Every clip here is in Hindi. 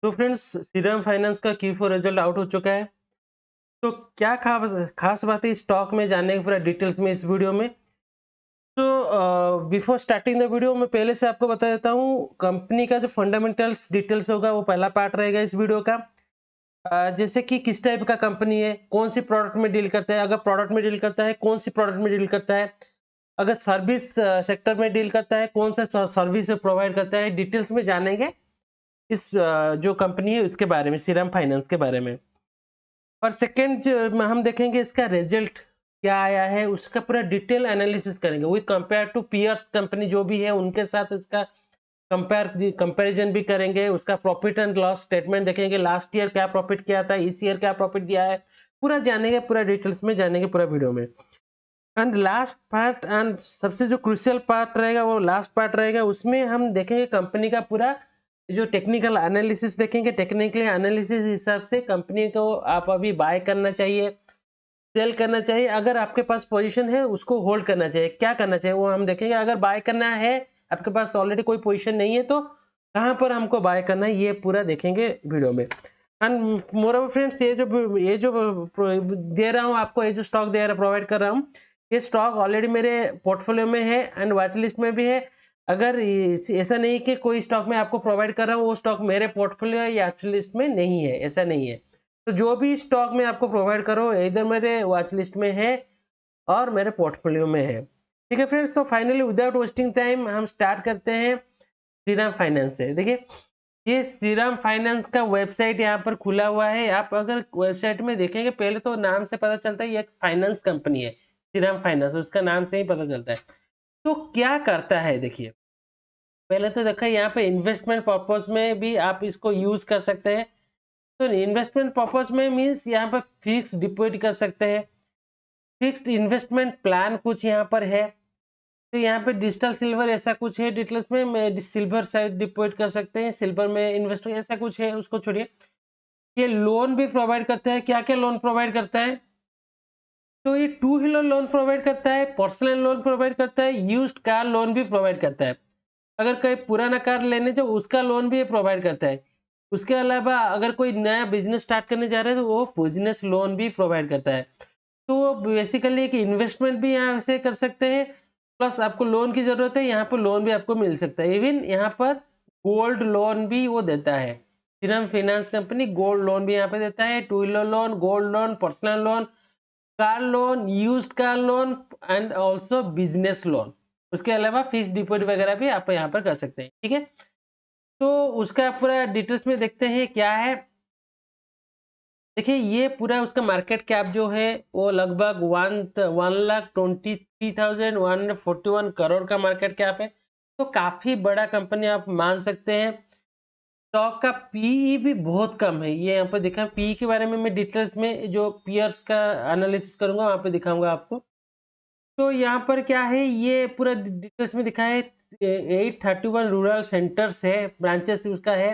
तो फ्रेंड्स, श्रीराम फाइनेंस का Q4 रिजल्ट आउट हो चुका है। तो क्या खास खास बात है स्टॉक में जानने की पूरा डिटेल्स में इस वीडियो में। तो बिफोर स्टार्टिंग द वीडियो मैं पहले से आपको बता देता हूँ कंपनी का जो फंडामेंटल्स डिटेल्स होगा वो पहला पार्ट रहेगा इस वीडियो का। जैसे कि किस टाइप का कंपनी है, कौन सी प्रोडक्ट में डील करता है, अगर प्रोडक्ट में डील करता है कौन सी प्रोडक्ट में डील करता है, अगर सर्विस सेक्टर में डील करता है कौन सा सर्विस प्रोवाइड करता है, डिटेल्स में जानेंगे इस जो कंपनी है उसके बारे में, श्रीराम फाइनेंस के बारे में। और सेकंड हम देखेंगे इसका रिजल्ट क्या आया है, उसका पूरा डिटेल एनालिसिस करेंगे with compare to peers company जो भी है उनके साथ इसका कंपैरिजन भी करेंगे। उसका प्रॉफिट एंड लॉस स्टेटमेंट देखेंगे, लास्ट ईयर क्या प्रॉफिट किया था, इस ईयर क्या प्रॉफिट दिया है, पूरा जानेंगे, पूरा डिटेल्स में जानेंगे पूरा वीडियो में। एंड लास्ट पार्ट एंड सबसे जो क्रूशियल पार्ट रहेगा वो लास्ट पार्ट रहेगा, उसमें हम देखेंगे कंपनी का पूरा जो टेक्निकल एनालिसिस देखेंगे। टेक्निकल एनालिसिस हिसाब से कंपनी को आप अभी बाय करना चाहिए, सेल करना चाहिए, अगर आपके पास पोजीशन है उसको होल्ड करना चाहिए, क्या करना चाहिए वो हम देखेंगे। अगर बाय करना है, आपके पास ऑलरेडी कोई पोजीशन नहीं है तो कहाँ पर हमको बाय करना है ये पूरा देखेंगे वीडियो में। एंड मोर फ्रेंड्स, ये जो दे रहा हूँ आपको, ये जो स्टॉक दे रहा प्रोवाइड कर रहा हूँ, ये स्टॉक ऑलरेडी मेरे पोर्टफोलियो में है एंड वॉच लिस्ट में भी है। अगर ऐसा नहीं कि कोई स्टॉक मैं आपको प्रोवाइड कर रहा हूँ वो स्टॉक मेरे पोर्टफोलियो या वॉच लिस्ट में नहीं है, ऐसा नहीं है। तो जो भी स्टॉक मैं आपको प्रोवाइड करो इधर मेरे वॉच लिस्ट में है और मेरे पोर्टफोलियो में है। ठीक है फ्रेंड्स, तो फाइनली विदाउट वेस्टिंग टाइम हम स्टार्ट करते हैं श्रीराम फाइनेंस से। देखिए, ये श्रीराम फाइनेंस का वेबसाइट यहाँ पर खुला हुआ है। आप अगर वेबसाइट में देखेंगे, पहले तो नाम से पता चलता है ये एक फाइनेंस कंपनी है, श्रीराम फाइनेंस, उसका नाम से ही पता चलता है। तो क्या करता है देखिए, पहले तो देखा यहाँ पे इन्वेस्टमेंट पर्पज में भी आप इसको यूज कर सकते हैं। तो इन्वेस्टमेंट पर्पज में मीन्स यहाँ पर फिक्स डिपॉजिट कर सकते हैं, फिक्स्ड इन्वेस्टमेंट प्लान कुछ यहाँ पर है। तो यहाँ पे डिजिटल सिल्वर ऐसा कुछ है, डिटेल्स में मैं सिल्वर शायद डिपॉजिट कर सकते हैं, सिल्वर में इन्वेस्ट ऐसा कुछ है, उसको छोड़िए। ये लोन भी प्रोवाइड करता है, क्या क्या लोन प्रोवाइड करता है, तो ये टू व्हीलर लोन प्रोवाइड करता है, पर्सनल लोन प्रोवाइड करता है, यूज्ड कार लोन भी प्रोवाइड करता है। अगर कोई पुराना कार लेने जो उसका लोन भी ये प्रोवाइड करता है। उसके अलावा अगर कोई नया बिजनेस स्टार्ट करने जा रहा है तो वो बिजनेस लोन भी प्रोवाइड करता है। तो बेसिकली एक इन्वेस्टमेंट भी यहाँ से कर सकते हैं, प्लस आपको लोन की जरूरत है यहाँ पर लोन भी आपको मिल सकता है। इवन यहाँ पर गोल्ड लोन भी वो देता है, Shriram finance company gold loan भी यहाँ पे देता है, two wheeler loan, gold loan, personal loan, car loan, used car loan and also business loan. उसके अलावा फिक्स डिपॉजिट वगैरह भी आप यहाँ पर कर सकते हैं। ठीक है, तो उसका पूरा डिटेल्स में देखते हैं क्या है। देखिए, ये पूरा उसका मार्केट कैप जो है वो लगभग 1,23,141 करोड़ का मार्केट कैप है। तो काफी बड़ा कंपनी आप मान सकते हैं। स्टॉक का पीई भी बहुत कम है, ये यहाँ पर दिखा। पीई के बारे में मैं डिटेल्स में जो पीयर्स का एनालिसिस करूंगा वहां पे दिखाऊंगा आपको। तो यहाँ पर क्या है, ये पूरा डिटेल्स में दिखा है। 831 रूरल सेंटर्स है, ब्रांचेस उसका है।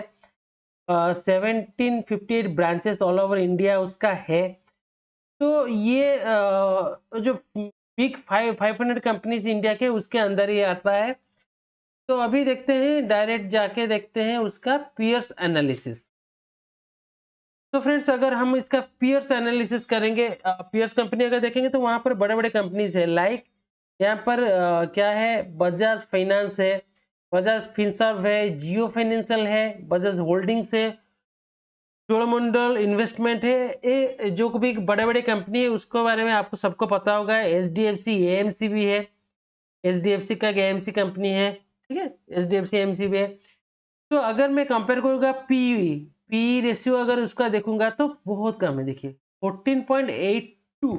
1758 ब्रांचेस ऑल ओवर इंडिया उसका है। तो ये जो बिग 500 कंपनीज इंडिया के उसके अंदर ही आता है। तो अभी देखते हैं, डायरेक्ट जाके देखते हैं उसका पीयर्स एनालिसिस। तो फ्रेंड्स, अगर हम इसका पीयर्स एनालिसिस करेंगे, पीयर्स कंपनी अगर देखेंगे तो वहां पर बड़े बड़े कंपनीज है, लाइक यहाँ पर क्या है, बजाज फाइनेंस है, बजाज फिनसर्व है, जियो फाइनेंशियल है, बजाज होल्डिंग्स है, चोलामंडल इन्वेस्टमेंट है। ये जो भी बड़े बड़े कंपनी है उसके बारे में आपको सबको पता होगा। HDFC AMC भी है, HDFC का AMC कंपनी है। ठीक है, HDFC AMC भी है। तो अगर मैं कंपेयर करूंगा पी रेशियो अगर उसका देखूंगा तो बहुत कम है, देखिए 14.82।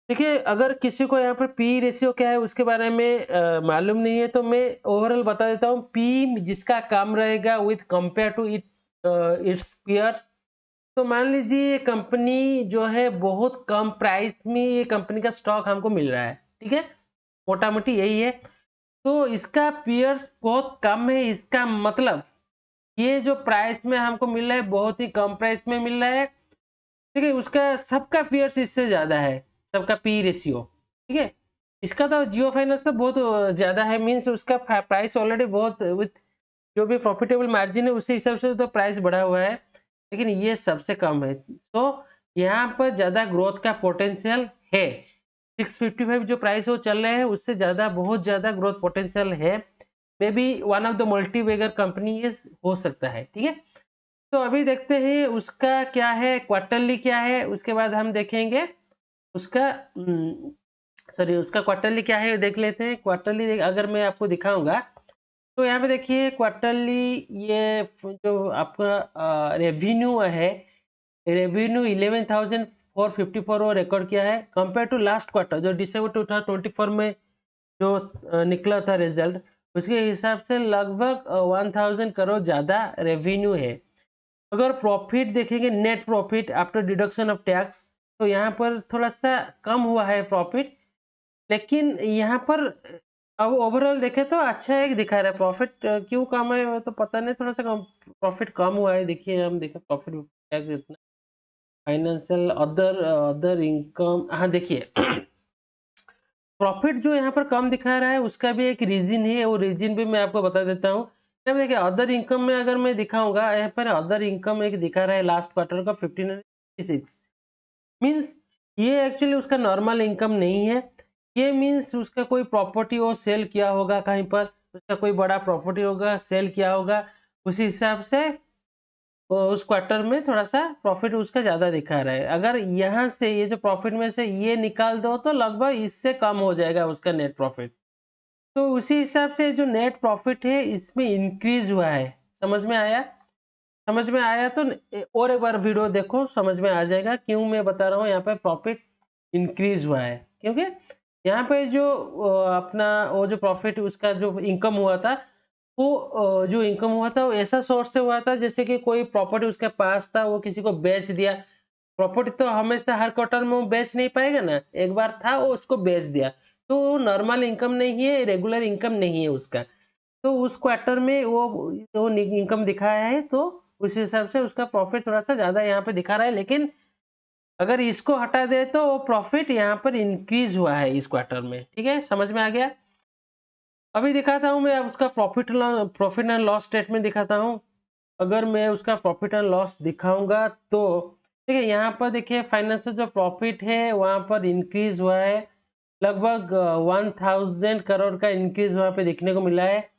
देखिए, अगर किसी को यहाँ पर पी रेशियो क्या है उसके बारे में मालूम नहीं है तो मैं ओवरऑल बता देता हूँ। पी जिसका कम रहेगा with compare to its peers, तो मान लीजिए ये कंपनी जो है बहुत कम प्राइस में ये कंपनी का स्टॉक हमको मिल रहा है। ठीक है, मोटा मोटी यही है। तो इसका पीयर्स बहुत कम है, इसका मतलब ये जो प्राइस में हमको मिल रहा है बहुत ही कम प्राइस में मिल रहा है। ठीक है, उसका सबका पीयर्स इससे ज्यादा है, सबका पी रेशियो। ठीक है, इसका तो जियो फाइनेंस तो बहुत ज्यादा है, मीन्स उसका प्राइस ऑलरेडी बहुत जो भी प्रॉफिटेबल मार्जिन है उसी हिसाब से तो प्राइस बढ़ा हुआ है, लेकिन ये सबसे कम है। तो यहाँ पर ज़्यादा ग्रोथ का पोटेंशियल है। 655 जो प्राइस वो चल रहे हैं उससे ज़्यादा, बहुत ज़्यादा ग्रोथ पोटेंशियल है। Maybe one of the multibagger company ये हो सकता है, ठीक है। तो अभी देखते हैं उसका क्या है, क्वार्टरली क्या है, उसके बाद हम देखेंगे उसका सॉरी उसका क्वार्टरली क्या है देख लेते हैं। क्वार्टरली अगर मैं आपको दिखाऊंगा तो यहाँ पे देखिए क्वार्टरली ये जो आपका रेवेन्यू है, रेवेन्यू 11,454 वो रिकॉर्ड किया है कंपेयर टू लास्ट क्वार्टर जो दिसंबर 2024 में जो निकला था रिजल्ट, उसके हिसाब से लगभग 1,000 करोड़ ज़्यादा रेवेन्यू है। अगर प्रॉफिट देखेंगे, net profit after deduction of tax, तो यहाँ पर थोड़ा सा कम हुआ है प्रॉफिट, लेकिन यहाँ पर अब ओवरऑल देखें तो अच्छा एक दिखा रहा है। प्रॉफिट क्यों कम है वो तो पता नहीं, थोड़ा सा कम प्रॉफिट कम हुआ है। देखिए हम देखें प्रॉफिट क्या कितना, फाइनेंशियल अदर अदर इनकम, हाँ देखिए प्रॉफिट जो यहाँ पर कम दिखा रहा है उसका भी एक रीजन है, वो रीजन भी मैं आपको बता देता हूँ। अब देखिए अदर इनकम में अगर मैं दिखाऊंगा, यहाँ पर अदर इनकम एक दिखा रहा है लास्ट क्वार्टर का 1596 मीन्स ये एक्चुअली उसका नॉर्मल इनकम नहीं है। ये मीन्स उसका कोई प्रॉपर्टी वो सेल किया होगा कहीं पर, उसका कोई बड़ा प्रॉपर्टी होगा सेल किया होगा, उसी हिसाब से उस क्वार्टर में थोड़ा सा प्रॉफिट उसका ज़्यादा दिखा रहा है। अगर यहाँ से ये जो प्रॉफिट में से ये निकाल दो तो लगभग इससे कम हो जाएगा उसका नेट प्रॉफिट। तो उसी हिसाब से जो नेट प्रॉफिट है इसमें इंक्रीज हुआ है। समझ में आया? समझ में आया तो और एक बार वीडियो देखो, समझ में आ जाएगा क्यों मैं बता रहा हूँ यहाँ पे प्रॉफिट इंक्रीज हुआ है। क्योंकि यहाँ पे जो अपना वो जो प्रॉफिट उसका जो इनकम हुआ था, वो जो इनकम हुआ था वो ऐसा सोर्स से हुआ था जैसे कि कोई प्रॉपर्टी उसके पास था, वो किसी को बेच दिया। प्रॉपर्टी तो हमेशा हर क्वार्टर में वो बेच नहीं पाएगा ना, एक बार था वो उसको बेच दिया, तो वो नॉर्मल इनकम नहीं है, रेगुलर इनकम नहीं है उसका। तो उस क्वार्टर में वो इनकम दिखाया है, तो उस हिसाब से उसका प्रॉफिट थोड़ा सा ज्यादा यहाँ पे दिखा रहा है। लेकिन अगर इसको हटा दे तो वो प्रॉफिट यहाँ पर इंक्रीज हुआ है इस क्वार्टर में। ठीक है, समझ में आ गया? अभी दिखाता हूँ मैं उसका प्रॉफिट एंड लॉस स्टेटमेंट दिखाता हूँ। अगर मैं उसका प्रॉफिट एंड लॉस दिखाऊंगा तो देखिए यहाँ पर देखिए फाइनेंशियल जो प्रॉफिट है वहाँ पर इंक्रीज हुआ है, लगभग 1,000 करोड़ का इंक्रीज वहाँ पे देखने को मिला है।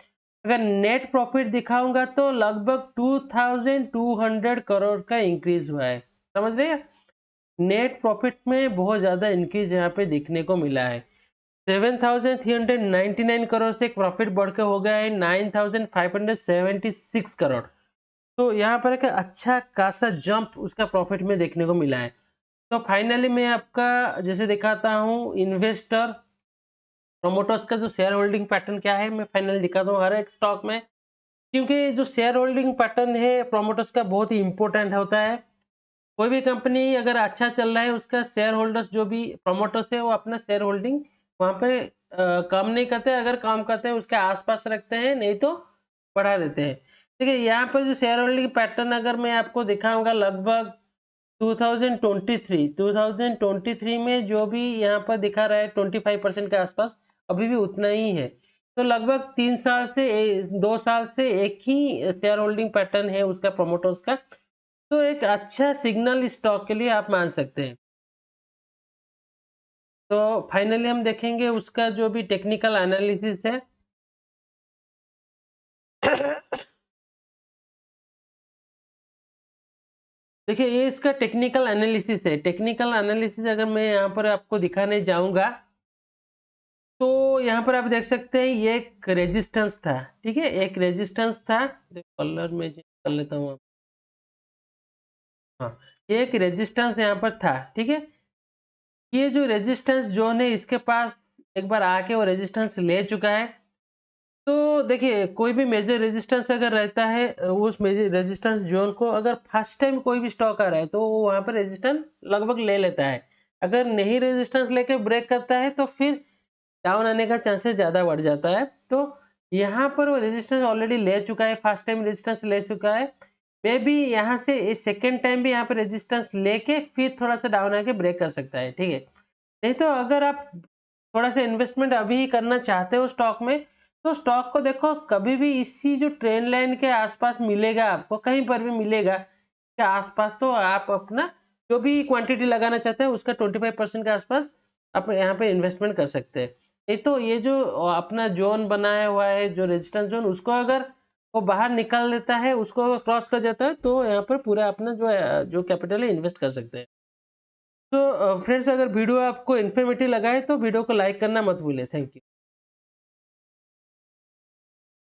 अगर नेट प्रॉफिट दिखाऊंगा तो लगभग 2,200 करोड़ का इंक्रीज हुआ है। समझ रहे हैं? नेट प्रॉफिट में बहुत ज्यादा इंक्रीज यहाँ पे देखने को मिला है। 7,399 करोड़ से प्रॉफिट बढ़ के हो गया है 9,576 करोड़। तो यहाँ पर एक अच्छा खासा जंप उसका प्रॉफिट में देखने को मिला है। तो फाइनली मैं आपका जैसे दिखाता हूँ इन्वेस्टर प्रोमोटर्स का जो शेयर होल्डिंग पैटर्न क्या है, मैं फाइनली दिखाता हूँ हर एक स्टॉक में। क्योंकि जो शेयर होल्डिंग पैटर्न है प्रोमोटर्स का बहुत ही इंपॉर्टेंट होता है। कोई भी कंपनी अगर अच्छा चल रहा है उसका शेयर होल्डर्स जो भी प्रोमोटर्स है वो अपना शेयर होल्डिंग वहाँ पे कम नहीं करते, अगर कम करते हैं उसके आसपास रखते हैं, नहीं तो बढ़ा देते हैं। ठीक है, यहाँ पर जो शेयर होल्डिंग पैटर्न अगर मैं आपको दिखाऊंगा लगभग 2023 में जो भी यहाँ पर दिखा रहा है 25% के आसपास, अभी भी उतना ही है। तो लगभग 3 साल से 2 साल से एक ही शेयर होल्डिंग पैटर्न है उसका प्रोमोटर्स का। तो एक अच्छा सिग्नल स्टॉक के लिए आप मान सकते हैं। तो फाइनली हम देखेंगे उसका जो भी टेक्निकल एनालिसिस है। देखिए ये इसका टेक्निकल एनालिसिस है। टेक्निकल एनालिसिस अगर मैं यहाँ पर आपको दिखाने जाऊंगा तो यहाँ पर आप देख सकते हैं ये एक रेजिस्टेंस था। ठीक है, एक रेजिस्टेंस था, कलर में चेंज कर लेता हूँ। हाँ, ये एक रेजिस्टेंस यहाँ पर था। ठीक है, ये जो रेजिस्टेंस जोन है इसके पास एक बार आके वो रेजिस्टेंस ले चुका है। तो देखिए कोई भी मेजर रेजिस्टेंस अगर रहता है उस मेजर रेजिस्टेंस जोन को अगर फर्स्ट टाइम कोई भी स्टॉक आ रहा है तो वो वहां पर रेजिस्टेंस लगभग ले लेता है। अगर नहीं रेजिस्टेंस लेके ब्रेक करता है तो फिर डाउन आने का चांसेस ज्यादा बढ़ जाता है। तो यहाँ पर वो रेजिस्टेंस ऑलरेडी ले चुका है, फर्स्ट टाइम रेजिस्टेंस ले चुका है। मे बी यहाँ से सेकेंड टाइम भी यहाँ पे रेजिस्टेंस लेके फिर थोड़ा सा डाउन आके ब्रेक कर सकता है। ठीक है, नहीं तो अगर आप थोड़ा सा इन्वेस्टमेंट अभी ही करना चाहते हो स्टॉक में तो स्टॉक को देखो कभी भी इसी जो ट्रेंड लाइन के आसपास मिलेगा, आपको कहीं पर भी मिलेगा के आसपास, तो आप अपना जो भी क्वांटिटी लगाना चाहते हैं उसका 25% के आसपास आप यहाँ पे इन्वेस्टमेंट कर सकते हैं। नहीं तो ये जो अपना जोन बनाया हुआ है, जो रेजिस्टेंस जोन, उसको अगर वो बाहर निकाल देता है, उसको क्रॉस कर जाता है, तो यहाँ पर पूरा अपना जो कैपिटल है इन्वेस्ट कर सकते हैं। तो फ्रेंड्स, अगर वीडियो आपको इन्फॉर्मेटिव लगा है तो वीडियो को लाइक करना मत भूलिए। Thank you.